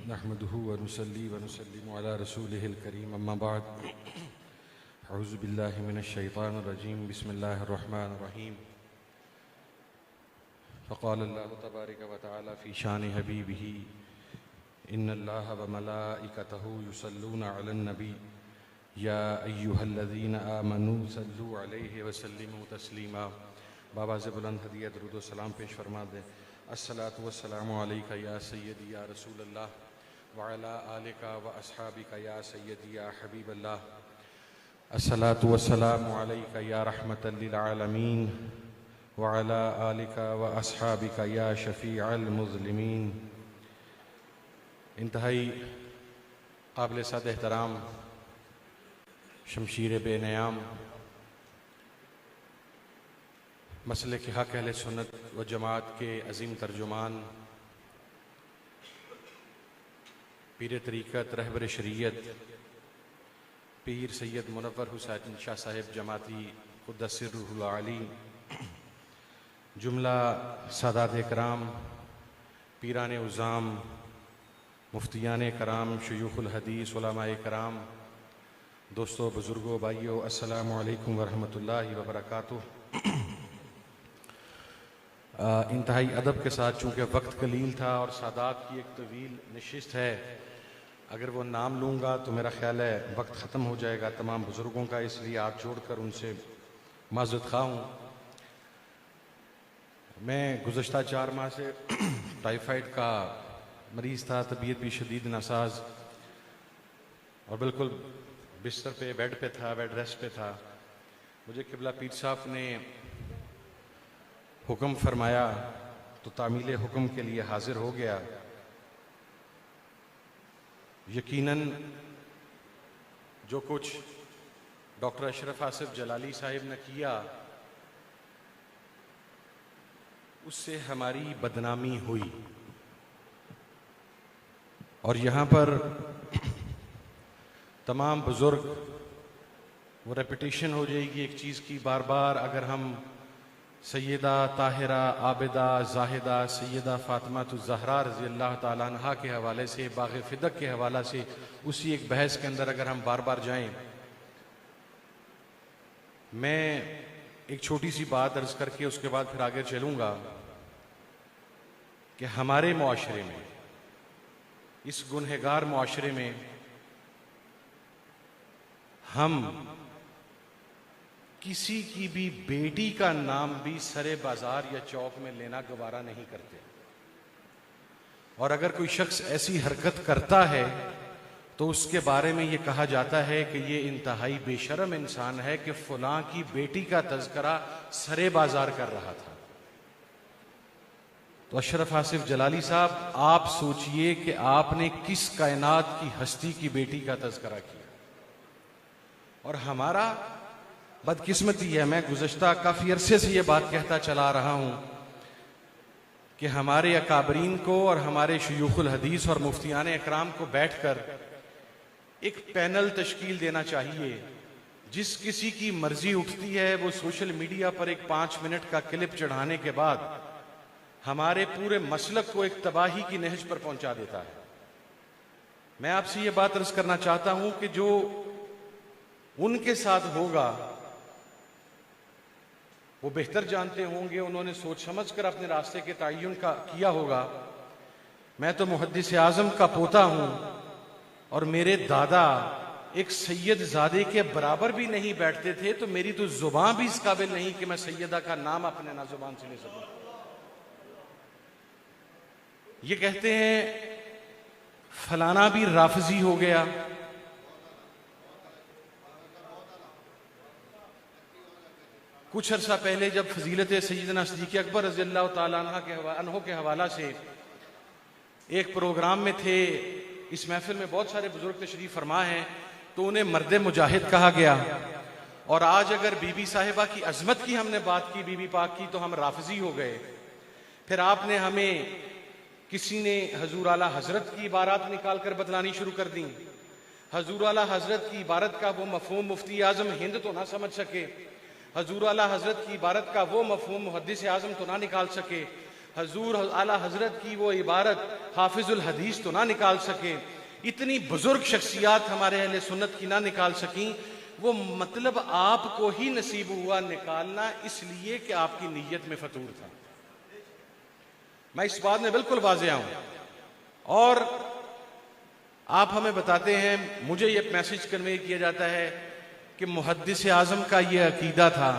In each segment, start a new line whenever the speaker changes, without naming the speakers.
नहमदुहु व नुसल्ली व नुसल्लिमु अला रसूलिहिल करीम अम्मा बाद अऊज़ु बिल्लाहि मिनश शैतानिर रजीम बिस्मिल्लाहिर रहमानिर रहीम फ़क़ाल अल्लाहु तबारक व तआला फ़ी शान हबीबिही इन्नल्लाह व मलाइकतहु युसल्लूना अलन नबी या अय्युहल्लज़ीना आमनू सल्लु अलैहि व सल्लिमू तस्लीमा। बाबा से बुलंद हदिया दुरूद व सलाम पेश फरमा दें। अस्सलातु वस्सलामु अलैका या सय्यदी या रसूल अल्लाह व अला आलिका व अस्हाबिका या सय्यदी या हबीब अल्लाह। अस्सलातु वस्सलामु अलैका या रहमतल लिल आलमीन व अला आलिका व अस्हाबिका या शफीअल मुज़लिमीन। इंतहाई काबिल सद एहतराम शमशीर बेनयाम मसले के हक़ अहले सुन्नत व जमात के अज़ीम तर्जुमान पीर तरीक़त रहबर शरीयत पीर सैयद मुनव्वर हुसैन शाह साहिब जमाती क़ुद्दस सिर्रुहुल आली, जुमला सादात कराम, पीरान उज़ाम, मुफ्तियान कराम, शयूख़ुल हदीस, उलमाए कराम, दोस्तों, बुज़ुर्गों, भाइयों, अस्सलामु अलैकुम वरहमतुल्लाहि वबरकातुह। इंतहाई अदब के साथ, चूँकि वक्त कलील था और सादात की एक तवील नशिस्त है, अगर वो नाम लूँगा तो मेरा ख्याल है वक्त ख़त्म हो जाएगा तमाम बुज़ुर्गों का, इसलिए हाथ जोड़कर उनसे माज़रत ख़्वाह हूँ। मैं गुज़श्ता 4 माह से टाइफाइड का मरीज़ था, तबीयत भी शदीद नासाज और बिल्कुल बिस्तर पे बेड पे था, बेड रेस्ट पे था। मुझे क़िबला पीर साहब ने हुक्म फरमाया तो तामील हुक्म के लिए हाजिर हो गया। यकीनन जो कुछ डॉक्टर अशरफ आसिफ जलाली साहिब ने किया उससे हमारी बदनामी हुई और यहाँ पर तमाम बुज़ुर्ग वो रेपिटेशन हो जाएगी एक चीज़ की बार बार। अगर हम सैयदा ताहिरा आबिदा जाहिदा सैयदा फ़ातिमा ज़हरा रज़ी अल्लाह ताला अन्हा के हवाले से, बाग़ फ़िदक के हवाला से उसी एक बहस के अंदर अगर हम बार बार जाएं, मैं एक छोटी सी बात अर्ज़ करके उसके बाद फिर आगे चलूँगा कि हमारे मुआशरे में, इस गुनहगार मुआशरे में हम किसी की भी बेटी का नाम भी सरे बाजार या चौक में लेना गवारा नहीं करते। और अगर कोई शख्स ऐसी हरकत करता है तो उसके बारे में ये कहा जाता है कि ये इंतहाई बेशर्म इंसान है कि फलां की बेटी का तज़किरा सरे बाजार कर रहा था। तो अशरफ आसिफ जलाली साहब, आप सोचिए कि आपने किस कायनात की हस्ती की बेटी का तज़किरा किया। और हमारा बदकिस्मती है, मैं गुज़श्ता काफ़ी अरसे से ये बात कहता चला रहा हूँ कि हमारे अकाबरीन को और हमारे शयूख़ुल हदीस और मुफ्तियान इकराम को बैठकर एक पैनल तश्कील देना चाहिए। जिस किसी की मर्जी उठती है वो सोशल मीडिया पर एक 5 मिनट का क्लिप चढ़ाने के बाद हमारे पूरे मसलक को एक तबाही की नहज पर पहुंचा देता है। मैं आपसे ये बात अर्ज़ करना चाहता हूं कि जो उनके साथ होगा वो बेहतर जानते होंगे, उन्होंने सोच समझ कर अपने रास्ते के तयन का किया होगा। मैं तो मुहद्दिस आज़म का पोता हूं और मेरे दादा एक सैयद ज़ादे के बराबर भी नहीं बैठते थे, तो मेरी तो जुबान भी इस काबिल नहीं कि मैं सैयदा का नाम अपने ना जुबान से ले सकूं। ये कहते हैं फलाना भी राफजी हो गया, कुछ अरसा पहले जब फजीलत सैयदना सिद्दीक़ अकबर रज़ी अल्लाह ताला अन्हो के हवाला से एक प्रोग्राम में थे, इस महफिल में बहुत सारे बुजुर्ग तशरीफ फरमा हैं, तो उन्हें मर्द मुजाहिद कहा गया। और आज अगर बीबी साहिबा की अजमत की हमने बात की, बीबी पाक की, तो हम राफजी हो गए। फिर आपने हमें, किसी ने हजूर आला हजरत की इबारत निकाल कर बतलानी शुरू कर दी। हजूर आला हजरत की इबारत का वो मफहूम मुफ्ती आजम हिंद तो ना समझ सके, हजूर आला हजरत की इबारत का वो मफहूम मुहद्दिस आज़म तो ना निकाल सके, हजूर आला हजरत की वो इबारत हाफिजुल हदीस तो ना निकाल सके, इतनी बुजुर्ग शख्सियात हमारे अहले सुन्नत की ना निकाल सकी, वो मतलब आपको ही नसीब हुआ निकालना इसलिए कि आपकी नीयत में फतूर था। मैं इस बात में बिल्कुल वाज़ेह हूं। और आप हमें बताते हैं, मुझे ये मैसेज कन्वे किया जाता है कि मुहद्दिस आज़म का ये अकीदा था,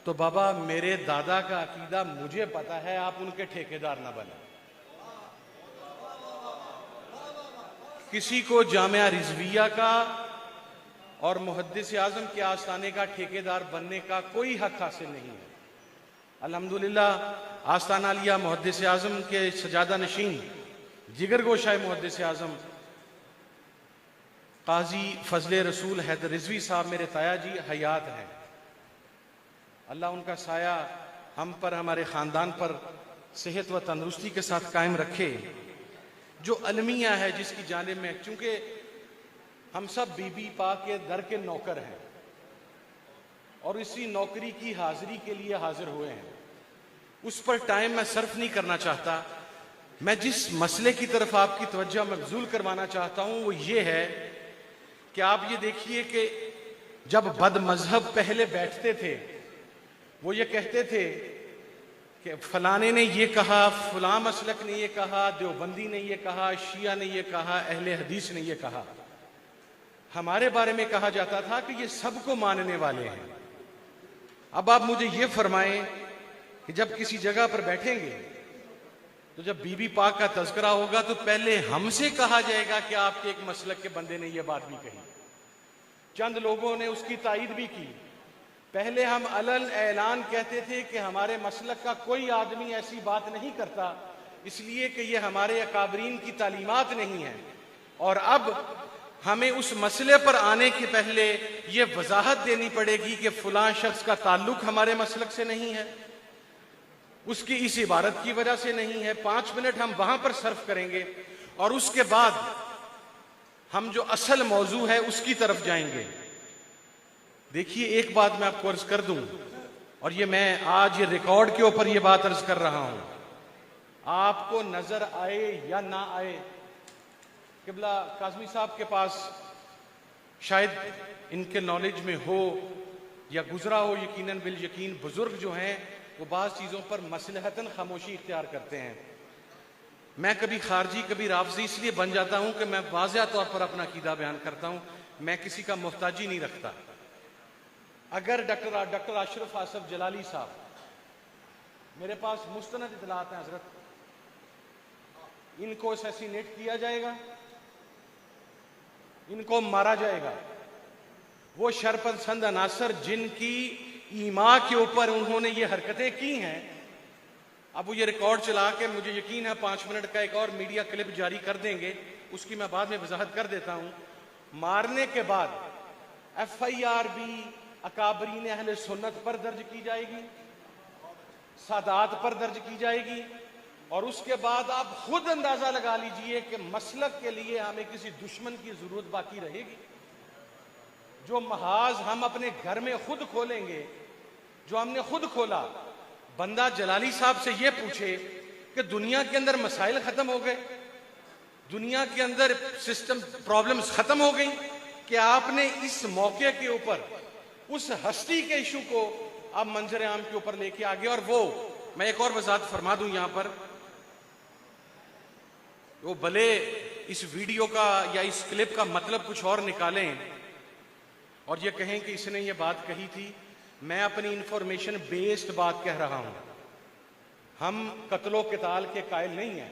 तो बाबा मेरे दादा का अकीदा मुझे पता है, आप उनके ठेकेदार ना बने। किसी को जामिया रिजविया का और मुहद्दिस आज़म के आस्थाने का ठेकेदार बनने का कोई हक हासिल नहीं है। अल्हम्दुलिल्लाह आस्थाना लिया मुहद्दिस आज़म के सजादा नशीन जिगर गोशाए मुहद्दिस आज़म काजी फजले रसूल हैदर रिजवी साहब मेरे ताया जी हयात हैं। अल्लाह उनका साया हम पर, हमारे ख़ानदान पर सेहत व तंदुरुस्ती के साथ कायम रखे। जो अलमिया है जिसकी जानिब में, चूंकि हम सब बीबी पाक के दर के नौकर हैं और इसी नौकरी की हाजिरी के लिए हाजिर हुए हैं, उस पर टाइम मैं सर्फ नहीं करना चाहता। मैं जिस मसले की तरफ आपकी तवज्जो मबजूल करवाना चाहता हूं वो ये है कि आप ये देखिए कि जब बद मजहब पहले बैठते थे, वो ये कहते थे कि फलाने ने ये कहा, फलां मसलक ने ये कहा, देवबंदी ने ये कहा, शिया ने ये कहा, अहले हदीस ने ये कहा। हमारे बारे में कहा जाता था कि ये सबको मानने वाले हैं। अब आप मुझे ये फरमाएं कि जब किसी जगह पर बैठेंगे तो जब बीबी पाक का तज़किरा होगा तो पहले हमसे कहा जाएगा कि आपके एक मसलक के बंदे ने यह बात भी कही, चंद लोगों ने उसकी तायीद भी की। पहले हम अलल ऐलान कहते थे कि हमारे मसलक का कोई आदमी ऐसी बात नहीं करता, इसलिए कि यह हमारे अकाबरीन की तालीमात नहीं है। और अब हमें उस मसले पर आने के पहले यह वजाहत देनी पड़ेगी कि फलां शख्स का ताल्लुक हमारे मसलक से नहीं है, उसकी इस इबारत की वजह से नहीं है। 5 मिनट हम वहां पर सर्फ करेंगे और उसके बाद हम जो असल मौजू है उसकी तरफ जाएंगे। देखिए, एक बात मैं आपको अर्ज कर दूं, और ये मैं आज ये रिकॉर्ड के ऊपर ये बात अर्ज कर रहा हूं, आपको नजर आए या ना आए, किबला काज़मी साहब के पास शायद इनके नॉलेज में हो या गुजरा हो, यकीनन बिल यकीन बुजुर्ग जो हैं वो बाज़ चीज़ों पर मसलहतन खामोशी इख्तियार करते हैं। मैं कभी खारजी कभी राफजी इसलिए बन जाता हूं कि मैं वाज़ेह तौर पर अपना अकीदा बयान करता हूं, मैं किसी का मोहताजी नहीं रखता। अगर डॉक्टर अशरफ आसफ जलाली साहब, मेरे पास मुस्तनद इतलात हैं हजरत, इनको असैसिनेट किया जाएगा, इनको मारा जाएगा, वो शरपसंद अनासर जिनकी ईमा के ऊपर उन्होंने ये हरकतें की हैं, अब वो ये रिकॉर्ड चला के, मुझे यकीन है 5 मिनट का एक और मीडिया क्लिप जारी कर देंगे, उसकी मैं बाद में वजाहत कर देता हूं। मारने के बाद FIR भी अकाबरीन अहले सुन्नत पर दर्ज की जाएगी, सादात पर दर्ज की जाएगी, और उसके बाद आप खुद अंदाजा लगा लीजिए कि मसलक के लिए हमें किसी दुश्मन की जरूरत बाकी रहेगी। जो महाज हम अपने घर में खुद खोलेंगे, जो हमने खुद खोला, बंदा जलाली साहब से ये पूछे कि दुनिया के अंदर मसाइल खत्म हो गए, दुनिया के अंदर सिस्टम प्रॉब्लम्स खत्म हो गई, कि आपने इस मौके के ऊपर उस हस्ती के इशू को आप मंजर आम के ऊपर लेके आ गए। और वो मैं एक और वजाहत फरमा दूं यहां पर, वो भले इस वीडियो का या इस क्लिप का मतलब कुछ और निकालें और ये कहें कि इसने ये बात कही थी, मैं अपनी इंफॉर्मेशन बेस्ड बात कह रहा हूं। हम कत्लो क़िताल के कायल नहीं हैं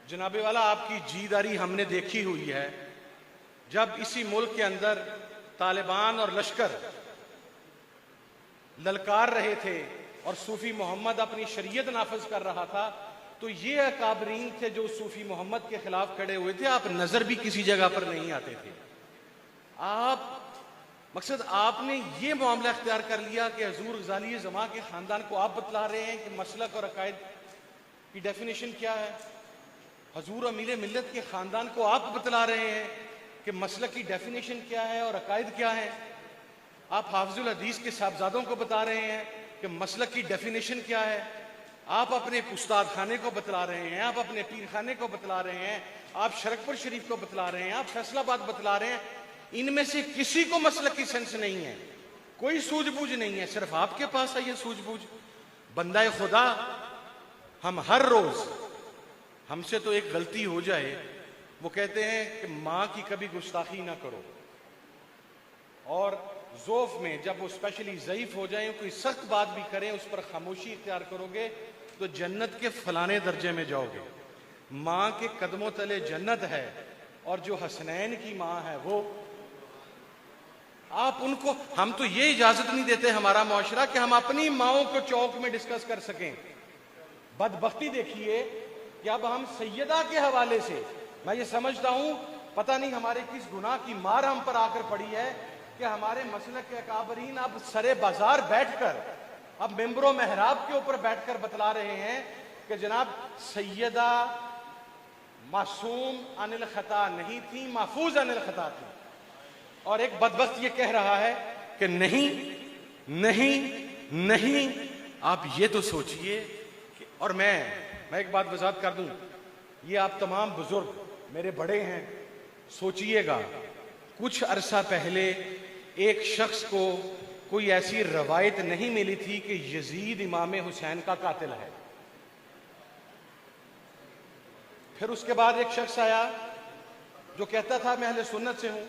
जनाबे वाला, आपकी जीदारी हमने देखी हुई है। जब इसी मुल्क के अंदर तालिबान और लश्कर ललकार रहे थे और सूफी मोहम्मद अपनी शरीयत नाफिज कर रहा था, तो ये अकाबरीन थे जो सूफी मोहम्मद के खिलाफ खड़े हुए थे। आप नजर भी किसी जगह पर नहीं आते थे। आप मकसद आपने ये मामला इख्तियार कर लिया कि हजूर गजाली जमा के खानदान को आप बतला रहे हैं कि मसलक और अकायद की डेफिनेशन क्या है, हजूर अमीर मिल्लत के खानदान को आप बतला रहे हैं कि मसलक की डेफिनेशन क्या है और अकायद क्या है। आप हाफिजुल हदीस के साहबजादों को बता रहे हैं कि मसलक की डेफिनेशन क्या है। आप अपने उस्ताद खाने को बतला रहे हैं, आप अपने पीर खाने को बतला रहे हैं, आप शरकपुर शरीफ को बतला रहे हैं, आप फैसलाबाद बतला रहे हैं। इनमें से किसी को मसलक की सेंस नहीं है, कोई सूझबूझ नहीं है, सिर्फ आपके पास है ये सूझबूझ। बंदा खुदा, हम हर रोज, हमसे तो एक गलती हो जाए, वो कहते हैं कि माँ की कभी गुस्ताखी ना करो, और ज़ोफ में जब वो स्पेशली ज़ईफ हो जाए, कोई सख्त बात भी करें उस पर खामोशी इख्तियार करोगे तो जन्नत के फलाने दर्जे में जाओगे। माँ के कदमों तले जन्नत है, और जो हसनैन की माँ है वो, आप उनको, हम तो ये इजाजत नहीं देते हमारा मुआशरा कि हम अपनी माओं को चौक में डिस्कस कर सकें। बदबख्ती देखिए कि अब हम सैयदा के हवाले से, मैं ये समझता हूं पता नहीं हमारे किस गुनाह की मार हम पर आकर पड़ी है कि हमारे मसलक के अकाबरीन अब सरे बाजार बैठकर, अब मेंबरों मेहराब के ऊपर बैठकर बतला रहे हैं कि जनाब सैयदा मासूम अनिल खता नहीं थी, महफूज अनिल खता थी। और एक बदबख्त ये कह रहा है कि नहीं नहीं नहीं, आप ये तो सोचिए कि, और मैं एक बात वजाहत कर दूं, ये आप तमाम बुजुर्ग मेरे बड़े हैं, सोचिएगा कुछ अरसा पहले एक शख्स को कोई ऐसी रवायत नहीं मिली थी कि यजीद इमाम हुसैन का कातिल है। फिर उसके बाद एक शख्स आया जो कहता था मैं अहले सुन्नत से हूं।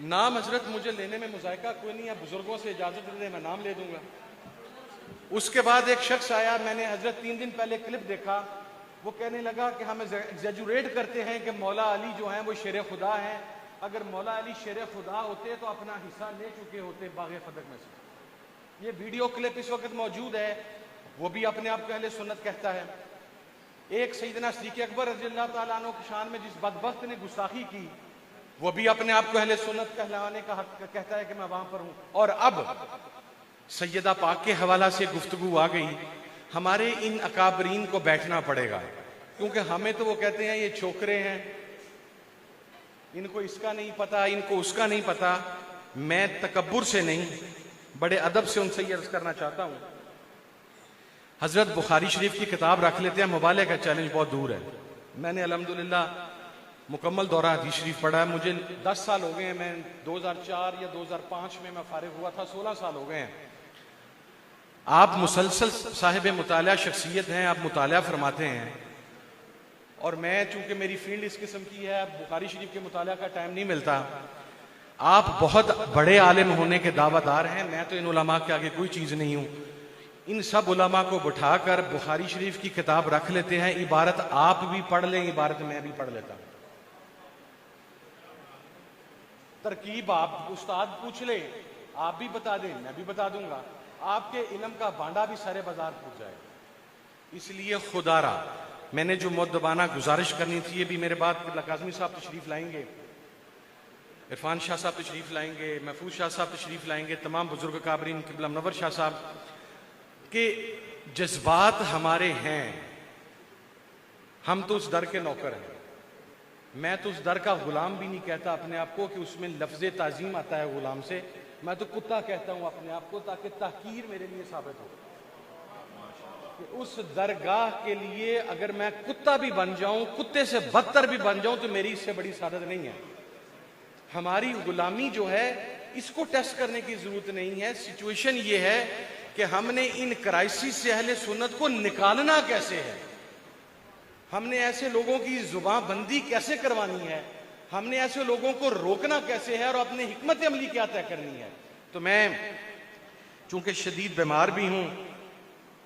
नाम हजरत मुझे लेने में मुजायका कोई नहीं है, बुजुर्गों से इजाजत दे, मैं नाम ले दूंगा। उसके बाद एक शख्स आया, मैंने हजरत 3 दिन पहले क्लिप देखा, वो कहने लगा कि हम एग्जैजुरेट करते हैं कि मौला अली जो हैं वो शेर खुदा हैं, अगर मौला अली शेर खुदा होते तो अपना हिस्सा ले चुके होते बाग़े फदक में से। ये वीडियो क्लिप इस वक्त मौजूद है, वो भी अपने आप को अहले सुन्नत कहता है। एक सैयदना सिद्दीक़ अकबर रज़ियल्लाहु तआला अन्हु की शान में जिस बदबख्त ने गुस्ताखी की, वो भी अपने आप को अहले सुन्नत कहलाने का हक कहता है कि मैं वहां पर हूं। और अब सैयदा पाक के हवाला से गुफ्तगू आ गई, हमारे इन अकाबरीन को बैठना पड़ेगा, क्योंकि हमें तो वो कहते हैं ये छोकरे हैं, इनको इसका नहीं पता, इनको उसका नहीं पता। मैं तकब्बुर से नहीं, बड़े अदब से उनसे ये अर्ज करना चाहता हूं। हजरत बुखारी शरीफ की किताब रख लेते हैं, मुबाले का चैलेंज बहुत दूर है। मैंने अल्हम्दुलिल्लाह मुकम्मल दौरा हदीस शरीफ पढ़ा है, मुझे 10 साल हो गए हैं, मैं 2004 या 2005 में मैं फारिग हुआ था, 16 साल हो गए हैं। आप मुसलसल साहिब मुताला शख्सियत हैं, आप मुताला फरमाते हैं, और मैं चूंकि मेरी फील्ड इस किस्म की है, बुखारी शरीफ के मुताला का टाइम नहीं मिलता। आप बहुत बड़े आलिम होने के दावादार हैं, मैं तो इन उलमा के आगे कोई चीज़ नहीं हूँ। इन सब उलमा को बिठाकर बुखारी शरीफ की किताब रख लेते हैं, इबारत आप भी पढ़ लें, इबारत मैं भी पढ़ लेता हूँ, तरकीब आप उस्ताद पूछ ले, आप भी बता दें, मैं भी बता दूंगा, आपके इल्म का भांडा भी सारे बाजार पूछ जाए। इसलिए खुदारा मैंने जो मुद्दबाना गुजारिश करनी थी, ये भी मेरे बाद काज़मी साहब तशरीफ लाएंगे, इरफान शाह साहब तशरीफ लाएंगे, महफूज शाह साहब तशरीफ लाएंगे, तमाम बुजुर्ग काबरीन किबला मुनव्वर शाह साहब के जज्बात हमारे हैं। हम तो उस दर के नौकर हैं, मैं तो उस दर का गुलाम भी नहीं कहता अपने आप को कि उसमें लफ्ज़ ताज़ीम आता है गुलाम से, मैं तो कुत्ता कहता हूं अपने आप को, ताकि तहकीर मेरे लिए साबित हो कि उस दरगाह के लिए अगर मैं कुत्ता भी बन जाऊं, कुत्ते से बदतर भी बन जाऊं, तो मेरी इससे बड़ी सादत नहीं है। हमारी गुलामी जो है इसको टेस्ट करने की जरूरत नहीं है। सिचुएशन ये है कि हमने इन क्राइसिस से अहले सुन्नत को निकालना कैसे है, हमने ऐसे लोगों की जुबान बंदी कैसे करवानी है, हमने ऐसे लोगों को रोकना कैसे है, और अपनी हिकमत अमली क्या तय करनी है। तो मैं चूंकि शदीद बीमार भी हूं,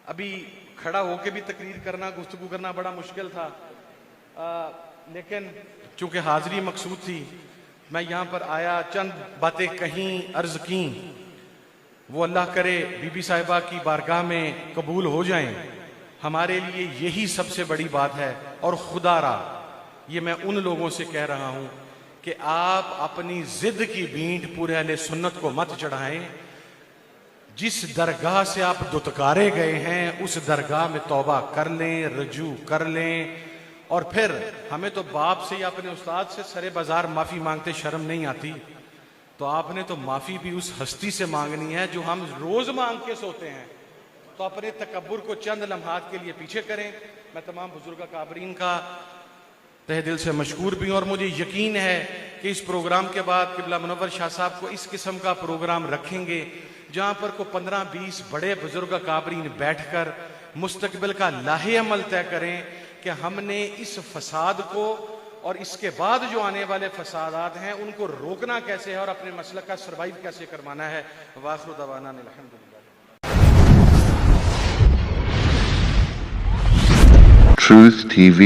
अभी खड़ा होकर भी तकरीर करना, गुफ्तगू करना बड़ा मुश्किल था, लेकिन चूंकि हाजिरी मकसूद थी, मैं यहाँ पर आया, चंद बातें कहीं अर्ज की, वो अल्लाह करे बीबी साहिबा की बारगाह में कबूल हो जाएं, हमारे लिए यही सबसे बड़ी बात है। और खुदारा ये मैं उन लोगों से कह रहा हूं कि आप अपनी जिद की बींट पूरे अहले सुन्नत को मत चढ़ाएं। जिस दरगाह से आप दुत्कारे गए हैं उस दरगाह में तौबा कर लें, रजू कर लें, और फिर हमें तो बाप से या अपने उस्ताद से सरे बाजार माफी मांगते शर्म नहीं आती, तो आपने तो माफी भी उस हस्ती से मांगनी है जो हम रोज मांग के सोते हैं। तो अपने तकब्बुर को चंद लम्हात के लिए पीछे करें। मैं तमाम बुजुर्ग काबरीन का तहे दिल से मशकूर भी हूं और मुझे यकीन है कि इस प्रोग्राम के बाद किबला मुनव्वर शाह साहब को इस किस्म का प्रोग्राम रखेंगे जहां पर को 15-20 बड़े बुजुर्ग काबरीन बैठकर मुस्तकबिल का लाहे अमल तय करें कि हमने इस फसाद को और इसके बाद जो आने वाले फसादात हैं उनको रोकना कैसे है और अपने मसलक का सर्वाइव कैसे करवाना है। वाखिर दवाना अल्हम्दुलिल्लाह।
Truth TV